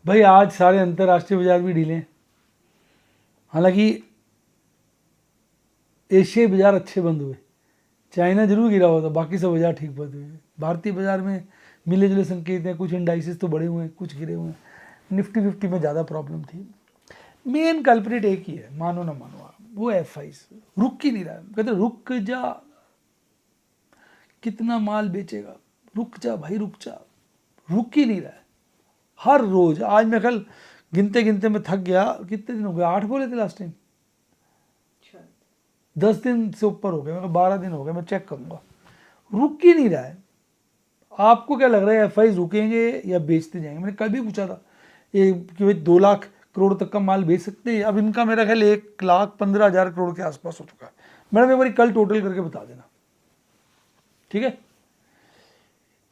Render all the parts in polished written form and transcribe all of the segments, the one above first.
भाई आज सारे अंतर्राष्ट्रीय बाजार भी ढीले हैं। हालांकि एशियाई बाजार अच्छे बंद हुए, चाइना जरूर गिरा हुआ था, बाकी सब बाजार ठीक बंद हुए। भारतीय बाजार में मिले जुले संकेत हैं, कुछ इंडाइसिस तो बढ़े हुए हैं, कुछ गिरे हुए हैं। निफ्टी फिफ्टी में ज़्यादा प्रॉब्लम थी। मेन कल्प्रिट एक ही है, मानो ना मानो आप, वो एफ आई। रुक ही नहीं रहा है, कहते रुक जा, कितना माल बेचेगा, रुक जा भाई रुक जा, रुक ही नहीं रहा है। हर रोज, आज मैं कल गिनते गिनते मैं थक गया, कितने दिन हो गए, 8 बोले थे लास्ट टाइम, 10 दिन से ऊपर हो गए, मैं 12 दिन हो गए, मैं चेक करूंगा, रुक ही नहीं रहा है। आपको क्या लग रहा है एफ आई रुकेंगे या बेचते जाएंगे? मैंने कल भी पूछा था ये कि भाई 2 लाख करोड़ तक का माल बेच सकते हैं। अब इनका मेरा ख्याल 1,15,000 करोड़ के आसपास हो चुका है। मैडम एक बार कल टोटल करके बता देना, ठीक है?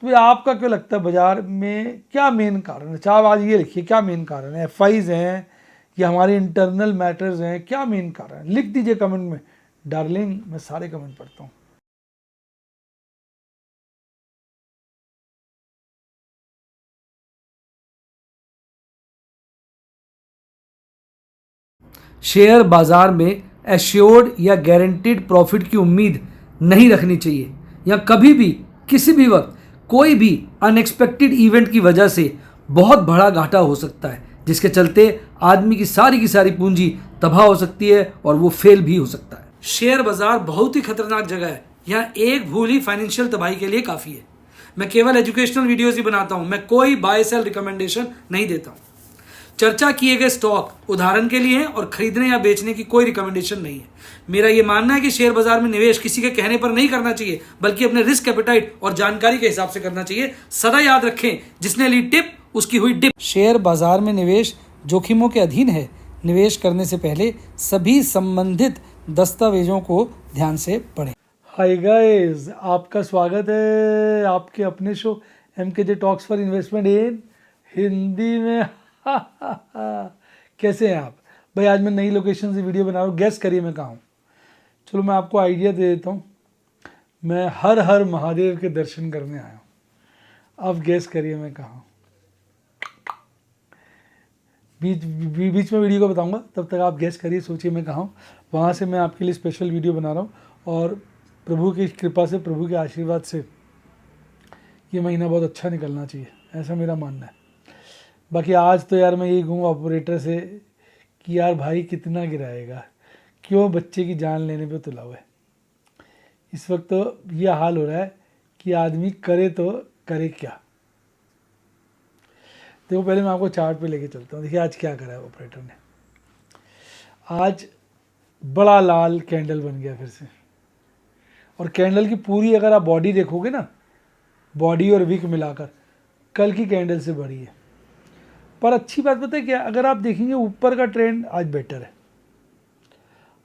तो आपका क्या लगता है बाजार में क्या मेन कारण है? चाहे आज ये लिखिए क्या मेन कारण है, एफ आईज हैं या हमारे इंटरनल मैटर्स हैं, क्या मेन कारण है? लिख दीजिए कमेंट में डार्लिंग, मैं सारे कमेंट पढ़ता हूँ। शेयर बाजार में एश्योर्ड या गारंटीड प्रॉफिट की उम्मीद नहीं रखनी चाहिए, या कभी भी किसी भी वक्त कोई भी अनएक्सपेक्टेड इवेंट की वजह से बहुत बड़ा घाटा हो सकता है, जिसके चलते आदमी की सारी पूंजी तबाह हो सकती है और वो फेल भी हो सकता है। शेयर बाजार बहुत ही खतरनाक जगह है, यहाँ एक भूल ही फाइनेंशियल तबाही के लिए काफ़ी है। मैं केवल एजुकेशनल वीडियोस ही बनाता हूँ, मैं कोई बाय सेल रिकमेंडेशन नहीं देता हूँ। चर्चा किए गए स्टॉक उदाहरण के लिए हैं और खरीदने या बेचने की कोई रिकमेंडेशन नहीं है। मेरा यह मानना है कि शेयर बाजार में निवेश किसी के कहने पर नहीं करना चाहिए, बल्कि अपने रिस्क एपेटाइट और जानकारी के हिसाब से करना चाहिए। सदा याद रखें, जिसने ली टिप उसकी हुई डिप। शेयर बाजार में निवेश जोखिमों के अधीन है। निवेश करने से पहले सभी संबंधित दस्तावेजों को ध्यान से पढ़ें। हाय गाइस, आपका स्वागत है आपके अपने show MKJ talks for investment इन हिंदी में। कैसे हैं आप भाई? आज मैं नई लोकेशन से वीडियो बना रहा हूँ, गेस करिए मैं कहाँ हूँ। चलो मैं आपको आइडिया दे देता हूँ, मैं हर हर महादेव के दर्शन करने आया हूँ। अब गेस करिए मैं कहाँ हूँ। बीच में वीडियो को बताऊंगा, तब तक आप गेस करिए, सोचिए मैं कहाँ हूँ। वहाँ से मैं आपके लिए स्पेशल वीडियो बना रहा हूँ, और प्रभु की कृपा से, प्रभु के आशीर्वाद से ये महीना बहुत अच्छा निकलना चाहिए, ऐसा मेरा मानना है। बाकी आज तो यार मैं यही कहूँगा ऑपरेटर से कि यार भाई कितना गिराएगा, क्यों बच्चे की जान लेने पे तुला हुआ है। इस वक्त तो ये हाल हो रहा है कि आदमी करे तो करे क्या। देखो पहले मैं आपको चार्ट पे लेके चलता हूँ। देखिए आज क्या करा है ऑपरेटर ने। आज बड़ा लाल कैंडल बन गया फिर से, और कैंडल की पूरी अगर आप बॉडी देखोगे ना, बॉडी और विक मिलाकर कल की कैंडल से बड़ी है। पर अच्छी बात पता है क्या, अगर आप देखेंगे ऊपर का ट्रेंड आज बेटर है,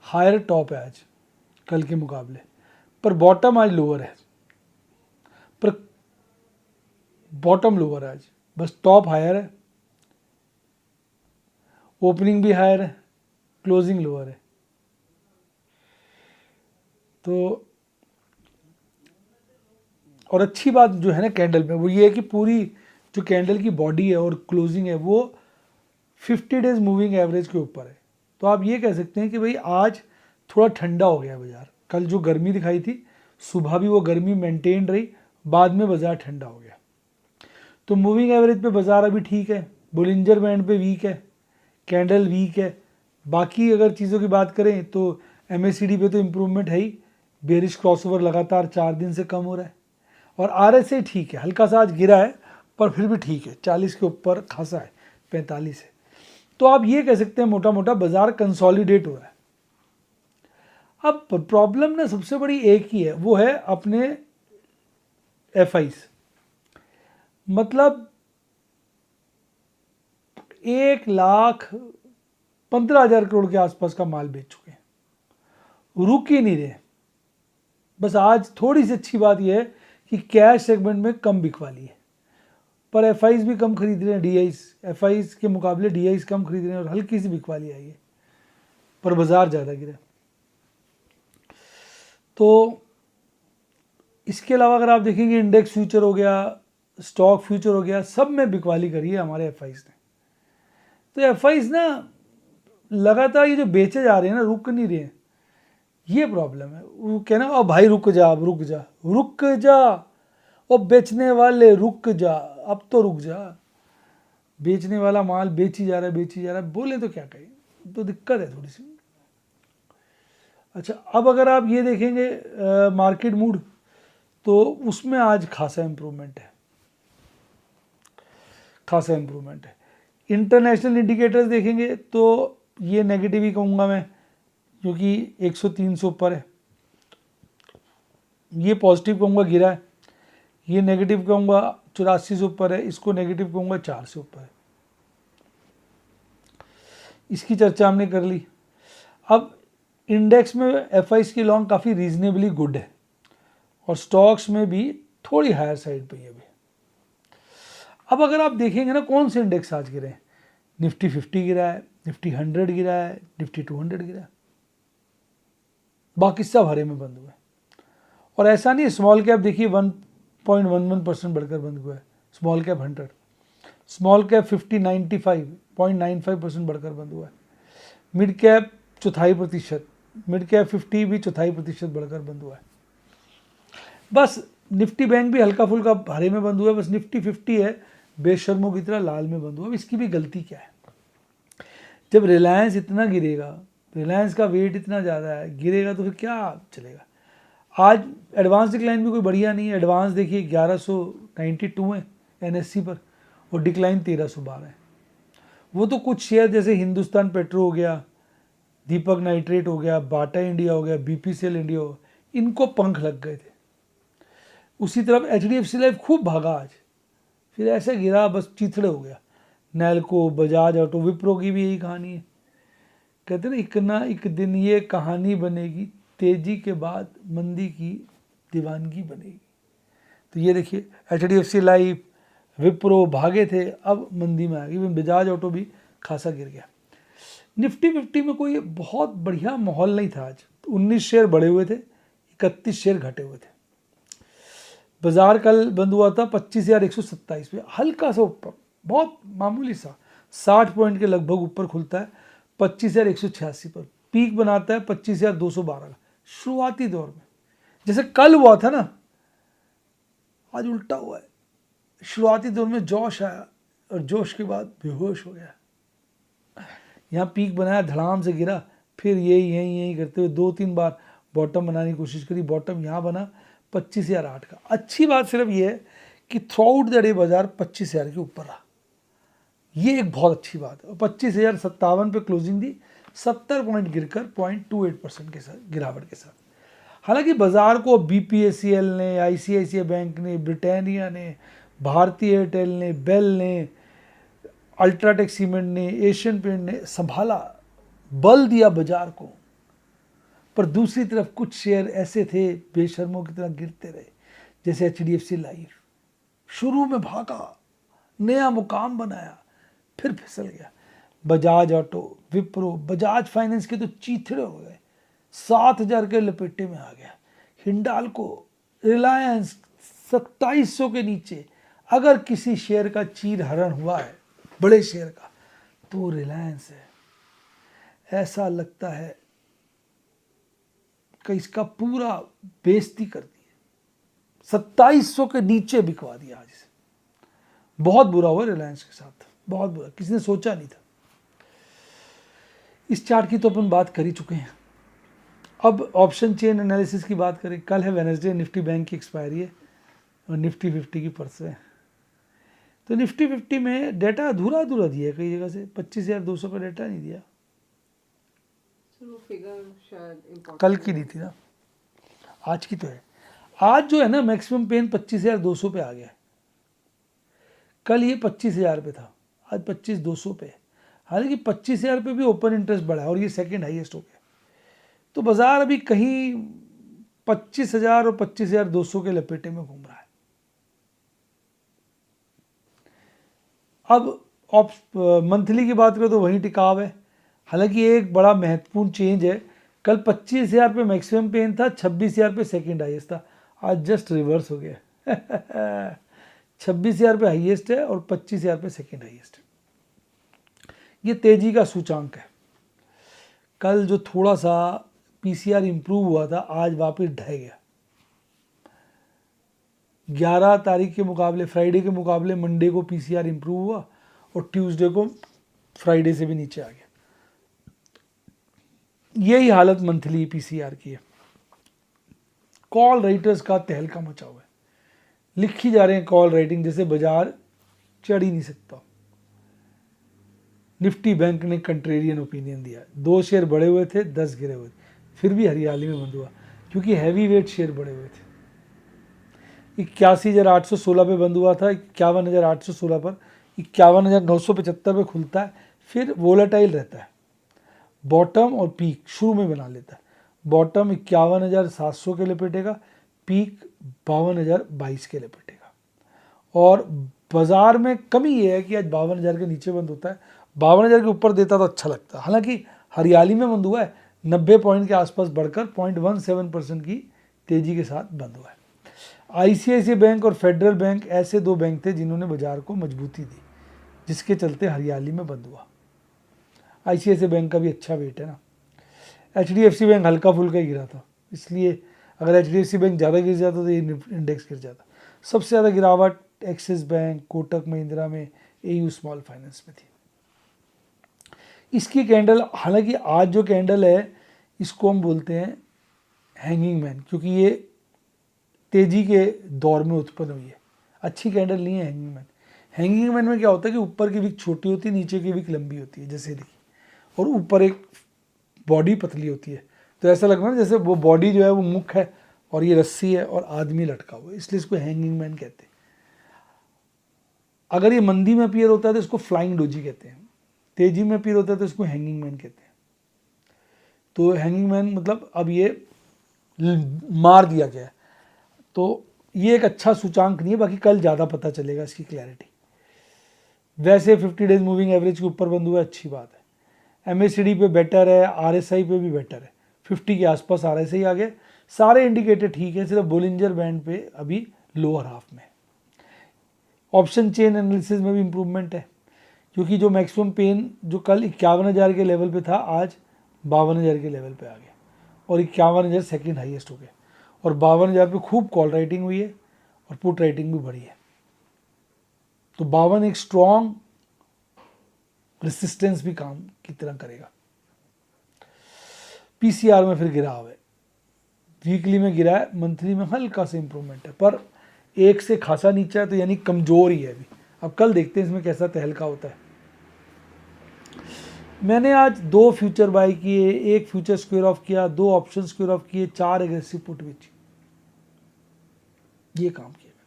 हायर टॉप है आज कल के मुकाबले, पर बॉटम आज लोअर है। पर बॉटम लोअर है आज, बस टॉप हायर है, ओपनिंग भी हायर है, क्लोजिंग लोअर है। तो और अच्छी बात जो है ना कैंडल में, वो ये है कि पूरी जो कैंडल की बॉडी है और क्लोजिंग है वो 50 डेज मूविंग एवरेज के ऊपर है। तो आप ये कह सकते हैं कि भाई आज थोड़ा ठंडा हो गया बाजार। कल जो गर्मी दिखाई थी, सुबह भी वो गर्मी मेंटेन रही, बाद में बाजार ठंडा हो गया। तो मूविंग एवरेज पे बाजार अभी ठीक है, बोलिंजर बैंड पे वीक है, कैंडल वीक है। बाकी अगर चीज़ों की बात करें तो MACD पे तो इम्प्रूवमेंट है ही, बेरिश क्रॉसओवर लगातार 4 दिन से कम हो रहा है। और RSI ठीक है, हल्का सा आज गिरा है पर फिर भी ठीक है, 40 के ऊपर खासा है, 45 है। तो आप ये कह सकते हैं मोटा मोटा बाजार कंसोलिडेट हो रहा है। अब प्रॉब्लम ना सबसे बड़ी एक ही है, वो है अपने FIs। मतलब 1,15,000 करोड़ के आसपास का माल बेच चुके हैं, रुक ही नहीं रहे। बस आज थोड़ी सी अच्छी बात यह है कि कैश सेगमेंट में कम बिकवाली है, पर FIs भी कम खरीद रहे हैं। DIs FIs के मुकाबले DIs कम खरीद रहे हैं और हल्की सी बिकवाली आई है, पर बाजार ज़्यादा गिरा। तो इसके अलावा अगर आप देखेंगे इंडेक्स फ्यूचर हो गया, स्टॉक फ्यूचर हो गया, सब में बिकवाली करी है हमारे FIs ने। तो एफआईज ना लगातार ये जो बेचे जा रहे हैं ना, रुक नहीं रहे हैं, ये प्रॉब्लम है। वो कहना अब भाई रुक जा, अब रुक जा, रुक जा, और बेचने वाले रुक जा, अब तो रुक जा। बेचने वाला माल बेची जा रहा है, बेची जा रहा है, बोले तो क्या कहें, तो दिक्कत है थोड़ी सी। अच्छा, अब अगर आप ये देखेंगे मार्केट मूड, तो उसमें आज खासा इम्प्रूवमेंट है, खासा इम्प्रूवमेंट है। इंटरनेशनल इंडिकेटर्स देखेंगे तो ये नेगेटिव ही कहूँगा मैं, क्योंकि 103 से ऊपर है। ये पॉजिटिव कहूँगा गिरा है, ये नेगेटिव कहूँगा 84 से ऊपर है, इसको नेगेटिव कहूँगा 4 से ऊपर है। इसकी चर्चा हमने कर ली। अब इंडेक्स में एफआईज की लॉन्ग काफ़ी रीजनेबली गुड है, और स्टॉक्स में भी थोड़ी हायर साइड पे है अभी। अब अगर आप देखेंगे ना कौन से इंडेक्स आज गिरे हैं, निफ्टी 50 गिरा है, निफ्टी 100 गिरा है, निफ्टी 200 गिरा है, बाकी सब हरे में बंद हुए। और ऐसा नहीं, स्मॉल कैप देखिए 1.11% बढ़कर बंद हुआ है, स्मॉल कैप 100, स्मॉल कैप 50 95.95% बढ़कर बंद हुआ है, मिड कैप 0.25%, मिड कैप 50 भी 0.25% बढ़कर बंद हुआ है। बस निफ्टी बैंक भी हल्का फुल्का हरे में बंद हुआ है, बस निफ्टी 50 है बेशर्मों की तरह लाल में बंद हुआ। अब इसकी भी गलती क्या है, जब रिलायंस इतना गिरेगा, रिलायंस का वेट इतना ज़्यादा है, गिरेगा तो फिर क्या चलेगा। आज एडवांस डिक्लाइन भी कोई बढ़िया नहीं है, एडवांस देखिए 1192 है एनएससी पर, और डिक्लाइन 1312 है। वो तो कुछ शेयर जैसे हिंदुस्तान पेट्रो हो गया, दीपक नाइट्रेट हो गया, बाटा इंडिया हो गया, बीपीसीएल इंडिया हो गया, इनको पंख लग गए थे। उसी तरफ एचडीएफसी लाइफ खूब भागा आज, फिर ऐसे गिरा, बस चिथड़े हो गया। नैल्को, बजाज ऑटो, विप्रो की भी यही कहानी है। कहते ना एक ना एक दिन ये कहानी बनेगी, तेजी के बाद मंदी की दीवानगी बनेगी। तो ये देखिए एचडीएफसी लाइफ, विप्रो भागे थे, अब मंदी में आ गई। बजाज ऑटो भी खासा गिर गया। निफ्टी 50 में कोई बहुत बढ़िया माहौल नहीं था आज। 19 शेयर बढ़े हुए थे, 31 शेयर घटे हुए थे। बाजार कल बंद हुआ था 25,127 पे, हल्का सा ऊपर, बहुत मामूली सा, 60 पॉइंट के लगभग ऊपर खुलता है 25,186 पर, पीक बनाता है 25,212 का शुरुआती दौर में। जैसे कल हुआ था ना, आज उल्टा हुआ है। शुरुआती दौर में जोश आया और जोश के बाद बेहोश हो गया। यहाँ पीक बनाया, धड़ाम से गिरा, फिर यही करते हुए 2-3 बार बॉटम बनाने की कोशिश करी, बॉटम यहाँ बना 25,008 का। अच्छी बात सिर्फ ये है कि थ्रू आउट द डे बाजार 25,000 के ऊपर रहा, ये एक बहुत अच्छी बात है। 25,057 पे क्लोजिंग दी, 70 पॉइंट गिरकर 0.28% के साथ गिरावट के साथ। हालांकि बाजार को बीपीएससीएल ने, आईसीआईसीआई बैंक ने, ब्रिटानिया ने, भारतीय एयरटेल ने, बेल ने, अल्ट्राटेक सीमेंट ने, एशियन पेंट ने संभाला, बल दिया बाजार को। पर दूसरी तरफ कुछ शेयर ऐसे थे बेशर्मों की तरह गिरते रहे, जैसे एचडीएफसी लाइफ शुरू में भागा, नया मुकाम बनाया, फिर फिसल गया। बजाज ऑटो, विप्रो, बजाज फाइनेंस के तो चीथड़े हो गए, 7,000 के लपेटे में आ गया। हिंडाल्को, रिलायंस 2700 के नीचे। अगर किसी शेयर का चीर हरण हुआ है बड़े शेयर का, तो रिलायंस है। ऐसा लगता है कि इसका पूरा बेइज्जती कर दी है, 2700 के नीचे बिकवा दिया आज इसे। बहुत बुरा हुआ रिलायंस के साथ, बहुत बुरा, किसी ने सोचा नहीं था। इस चार्ट की तो अपन बात कर ही चुके हैं। अब ऑप्शन चेन एनालिसिस की बात करें। कल है वेडनेसडे, निफ्टी बैंक की एक्सपायरी है और निफ्टी 50 की परसों है। तो निफ्टी 50 में डाटा अधूरा दिया है कई जगह से, 25,200 का डाटा नहीं दिया। कल की दी थी ना, आज की तो है। आज जो है ना मैक्सिमम पेन 25,200 पे आ गया है। कल ये 25,000 पे था, आज 25,200 पे। हालांकि 25,000 पे भी ओपन इंटरेस्ट बढ़ा है और ये सेकंड हाईएस्ट हो गया। तो बाजार अभी कहीं 25,000 और 25,200 के लपेटे में घूम रहा है। अब मंथली की बात करें तो वहीं टिकाव है। हालांकि एक बड़ा महत्वपूर्ण चेंज है, कल 25,000 पे मैक्सिमम पेन था, 26,000 पे सेकंड हाईएस्ट था, आज जस्ट रिवर्स हो गया। 26,000 पे हाईएस्ट है और 25,000 पे सेकंड हाईएस्ट है। ये तेजी का सूचांक है। कल जो थोड़ा सा पीसीआर इंप्रूव हुआ था आज वापस ढह गया। 11 तारीख के मुकाबले, फ्राइडे के मुकाबले मंडे को पीसीआर इंप्रूव हुआ और ट्यूसडे को फ्राइडे से भी नीचे आ गया। यही हालत मंथली पीसीआर की है। कॉल राइटर्स का तहलका मचा हुआ है, लिखी जा रहे हैं कॉल राइटिंग जैसे बाजार चढ़ ही नहीं सकता। निफ्टी बैंक ने कंट्रेरियन ओपिनियन दिया, 2 शेयर बढ़े हुए थे, 10 गिरे हुए थे, फिर भी हरियाली में बंद हुआ क्योंकि हैवी वेट शेयर बढ़े हुए थे। 81,816 पे बंद हुआ था, 51,816 पर, 51,975 पे खुलता है, फिर वोलेटाइल रहता है। बॉटम और पीक शुरू में बना लेता है। बॉटम 51,700 के लिपटेगा, पीक 52,022 के लिपटेगा। और बाजार में कमी ये है कि आज 52,000 के नीचे बंद होता है, 52,000 के ऊपर देता तो अच्छा लगता। हालांकि हरियाली में बंद हुआ है, 90 पॉइंट के आसपास बढ़कर 0.17% की तेजी के साथ बंद हुआ है। आईसीआईसीआई बैंक और फेडरल बैंक ऐसे 2 बैंक थे जिन्होंने बाजार को मजबूती दी, जिसके चलते हरियाली में बंद हुआ। आईसीआईसीआई बैंक का भी अच्छा वेट है ना। एचडीएफसी बैंक हल्का फुल्का ही गिरा था, इसलिए अगर एचडीएफसी बैंक ज़्यादा गिर जाता तो ये इंडेक्स गिर जाता। सबसे ज़्यादा गिरावट एक्सिस बैंक, कोटक महिंद्रा में, एयू स्मॉल फाइनेंस में थी। इसकी कैंडल, हालांकि आज जो कैंडल है इसको हम बोलते हैं हैंगिंग मैन, क्योंकि ये तेजी के दौर में उत्पन्न हुई है। अच्छी कैंडल नहीं है हैंगिंग मैन। हैंगिंग मैन में क्या होता है कि ऊपर की विक छोटी होती है, नीचे की विक लंबी होती है जैसे देखिए, और ऊपर एक बॉडी पतली होती है, तो ऐसा लग रहा है जैसे वो बॉडी जो है वो मुख है और ये रस्सी है और आदमी लटका हुआ है, इसलिए इसको हैंगिंग मैन कहते हैं। अगर ये मंदी में अपीयर होता है तो इसको फ्लाइंग डोजी कहते हैं, तेजी में अपीयर होता है तो इसको हैंगिंग मैन कहते हैं। तो हैंगिंग मैन मतलब अब ये मार दिया गया है, तो ये एक अच्छा सूचांक नहीं है, बाकी कल ज़्यादा पता चलेगा इसकी क्लैरिटी। वैसे 50 डेज मूविंग एवरेज के ऊपर बंद हुआ है, अच्छी बात है। एमएससीडी पे बेटर है, आरएसआई पे भी बेटर है, 50 के आसपास आरएसआई आ गया। सारे इंडिकेटर ठीक है, सिर्फ बोलिंजर बैंड पे अभी लोअर हाफ में। ऑप्शन चेन एनालिसिस में भी इम्प्रूवमेंट है, क्योंकि जो मैक्सिमम पेन जो कल 51,000 के लेवल पे था आज 52,000 के लेवल पे आ गया और 51,000 सेकेंड हाईएस्ट हो गया। और 52,000 पे खूब कॉल राइटिंग हुई है और पुट राइटिंग भी बढ़ी है, तो 52 एक स्ट्रॉन्ग रेसिस्टेंस भी काम की तरह करेगा। पीसीआर में फिर गिराव है, वीकली में गिरा है, मंथली में हल्का सा इंप्रूवमेंट है, पर 1 से खासा नीचा है, तो यानी कमजोर ही है अभी। अब कल देखते हैं इसमें कैसा तहलका होता है। मैंने आज 2 फ्यूचर बाय किए, 1 फ्यूचर स्क्वायर ऑफ किया, 2 ऑप्शन स्क्वायर ऑफ किए, 4 एग्रेसिव पुट बेची, ये काम किया मैंने।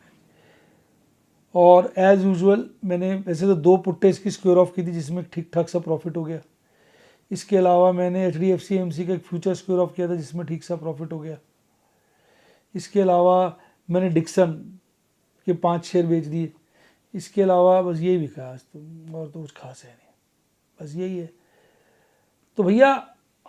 और एज यूजुअल मैंने वैसे तो 2 पुट्टे इसकी स्क्वायर ऑफ की थी जिसमें ठीक ठाक सा प्रॉफिट हो गया। इसके अलावा मैंने एचडीएफसी एमसी का एक फ्यूचर स्क्वायर ऑफ किया था जिसमें ठीक सा प्रॉफिट हो गया। इसके अलावा मैंने डिक्सन के 5 शेयर बेच दिए। इसके अलावा बस यही बिका आज, तो और तो कुछ खास है नहीं, बस यही है। तो भैया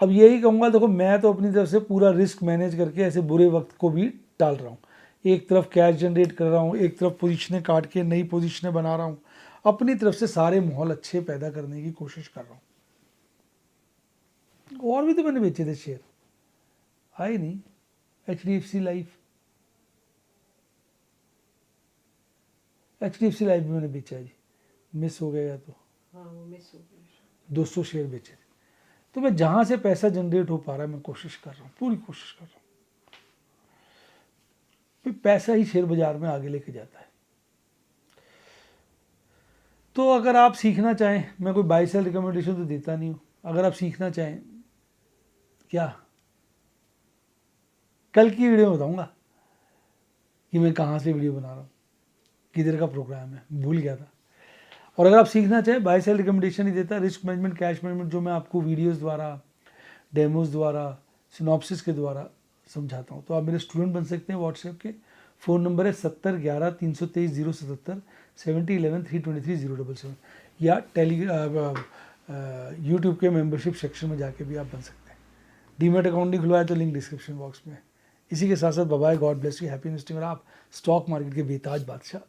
अब यही कहूँगा, देखो मैं तो अपनी तरफ से पूरा रिस्क मैनेज करके ऐसे बुरे वक्त को भी टाल रहा हूँ। एक तरफ कैश जनरेट कर रहा हूँ, एक तरफ पोजीशनें काट के नई पोजीशनें बना रहा हूँ, अपनी तरफ से सारे माहौल अच्छे पैदा करने की कोशिश कर रहा हूँ। और भी तो मैंने बेचे थे शेयर, आए नहीं। एचडीएफसी लाइफ भी मैंने बेचा है जी, मिस हो गया तो हाँ वो मिस हो गया। 200 शेयर बेचे थे। तो मैं जहाँ से पैसा जनरेट हो पा रहा है मैं कोशिश कर रहा हूँ, पूरी कोशिश कर रहा हूँ। फिर पैसा ही शेयर बाजार में आगे लेके जाता है। तो अगर आप सीखना चाहें, मैं कोई बाय सेल रिकमेंडेशन तो देता नहीं हूँ, अगर आप सीखना चाहें, क्या कल की वीडियो में बताऊँगा कि मैं कहाँ से वीडियो बना रहा हूँ, किधर का प्रोग्राम है, भूल गया था। और अगर आप सीखना चाहें, बाय सेल रिकमेंडेशन ही देता, रिस्क मैनेजमेंट, कैश मैनेजमेंट जो मैं आपको वीडियोस द्वारा, डेमोज द्वारा, सिनॉप्सिस के द्वारा समझाता हूँ, तो आप मेरे स्टूडेंट बन सकते हैं। व्हाट्सएप के फ़ोन नंबर है 7011-323-077, 7011-323-077, या यूट्यूब के मेंबरशिप सेक्शन में जाके भी आप बन सकते हैं। डीमेट अकाउंट नहीं खुलवाया तो लिंक डिस्क्रिप्शन बॉक्स में है। इसी के साथ साथ bye, God bless you, happy investing. और आप स्टॉक मार्केट के बेताज बादशाह।